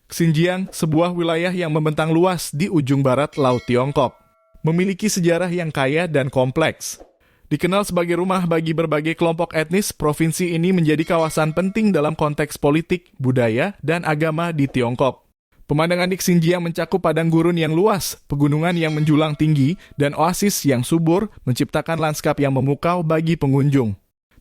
Xinjiang, sebuah wilayah yang membentang luas di ujung barat Laut Tiongkok, memiliki sejarah yang kaya dan kompleks. Dikenal sebagai rumah bagi berbagai kelompok etnis, provinsi ini menjadi kawasan penting dalam konteks politik, budaya, dan agama di Tiongkok. Pemandangan di Xinjiang mencakup padang gurun yang luas, pegunungan yang menjulang tinggi, dan oasis yang subur menciptakan lanskap yang memukau bagi pengunjung.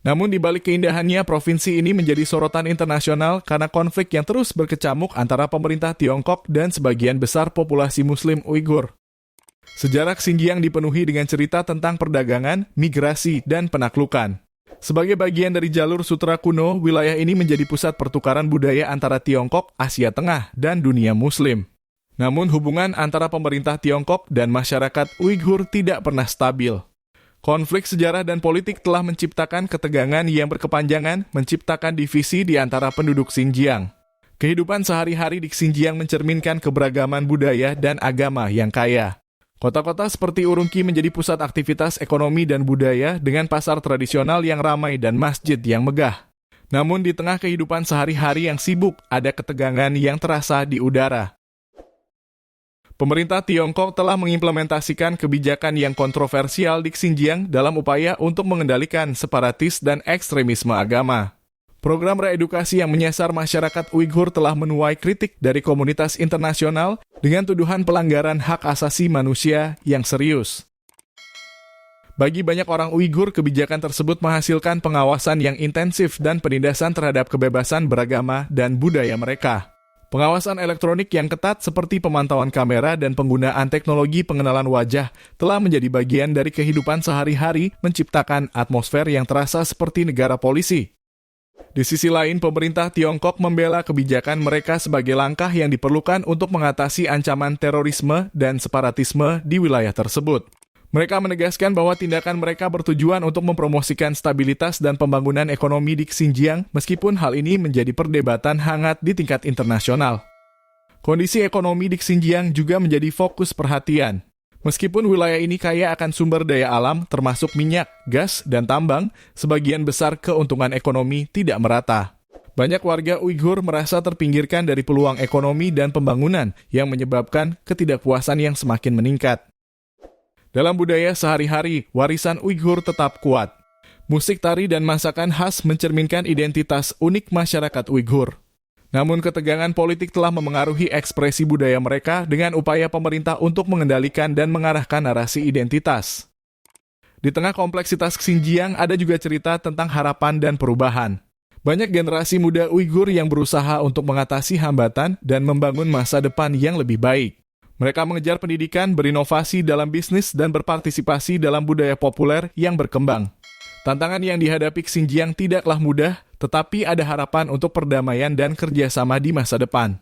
Namun di balik keindahannya, provinsi ini menjadi sorotan internasional karena konflik yang terus berkecamuk antara pemerintah Tiongkok dan sebagian besar populasi Muslim Uighur. Sejarah Xinjiang dipenuhi dengan cerita tentang perdagangan, migrasi, dan penaklukan. Sebagai bagian dari jalur sutra kuno, wilayah ini menjadi pusat pertukaran budaya antara Tiongkok, Asia Tengah, dan dunia Muslim. Namun hubungan antara pemerintah Tiongkok dan masyarakat Uighur tidak pernah stabil. Konflik sejarah dan politik telah menciptakan ketegangan yang berkepanjangan, menciptakan divisi di antara penduduk Xinjiang. Kehidupan sehari-hari di Xinjiang mencerminkan keberagaman budaya dan agama yang kaya. Kota-kota seperti Urumqi menjadi pusat aktivitas ekonomi dan budaya dengan pasar tradisional yang ramai dan masjid yang megah. Namun di tengah kehidupan sehari-hari yang sibuk, ada ketegangan yang terasa di udara. Pemerintah Tiongkok telah mengimplementasikan kebijakan yang kontroversial di Xinjiang dalam upaya untuk mengendalikan separatis dan ekstremisme agama. Program reedukasi yang menyasar masyarakat Uighur telah menuai kritik dari komunitas internasional dengan tuduhan pelanggaran hak asasi manusia yang serius. Bagi banyak orang Uighur, kebijakan tersebut menghasilkan pengawasan yang intensif dan penindasan terhadap kebebasan beragama dan budaya mereka. Pengawasan elektronik yang ketat seperti pemantauan kamera dan penggunaan teknologi pengenalan wajah telah menjadi bagian dari kehidupan sehari-hari, menciptakan atmosfer yang terasa seperti negara polisi. Di sisi lain, pemerintah Tiongkok membela kebijakan mereka sebagai langkah yang diperlukan untuk mengatasi ancaman terorisme dan separatisme di wilayah tersebut. Mereka menegaskan bahwa tindakan mereka bertujuan untuk mempromosikan stabilitas dan pembangunan ekonomi di Xinjiang, meskipun hal ini menjadi perdebatan hangat di tingkat internasional. Kondisi ekonomi di Xinjiang juga menjadi fokus perhatian. Meskipun wilayah ini kaya akan sumber daya alam, termasuk minyak, gas, dan tambang, sebagian besar keuntungan ekonomi tidak merata. Banyak warga Uighur merasa terpinggirkan dari peluang ekonomi dan pembangunan yang menyebabkan ketidakpuasan yang semakin meningkat. Dalam budaya sehari-hari, warisan Uighur tetap kuat. Musik, tari, dan masakan khas mencerminkan identitas unik masyarakat Uighur. Namun ketegangan politik telah memengaruhi ekspresi budaya mereka dengan upaya pemerintah untuk mengendalikan dan mengarahkan narasi identitas. Di tengah kompleksitas Xinjiang ada juga cerita tentang harapan dan perubahan. Banyak generasi muda Uighur yang berusaha untuk mengatasi hambatan dan membangun masa depan yang lebih baik. Mereka mengejar pendidikan, berinovasi dalam bisnis, dan berpartisipasi dalam budaya populer yang berkembang. Tantangan yang dihadapi Xinjiang tidaklah mudah, tetapi ada harapan untuk perdamaian dan kerjasama di masa depan.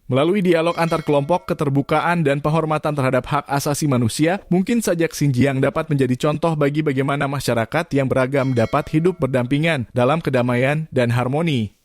Melalui dialog antar kelompok, keterbukaan, dan penghormatan terhadap hak asasi manusia, mungkin saja Xinjiang dapat menjadi contoh bagi bagaimana masyarakat yang beragam dapat hidup berdampingan dalam kedamaian dan harmoni.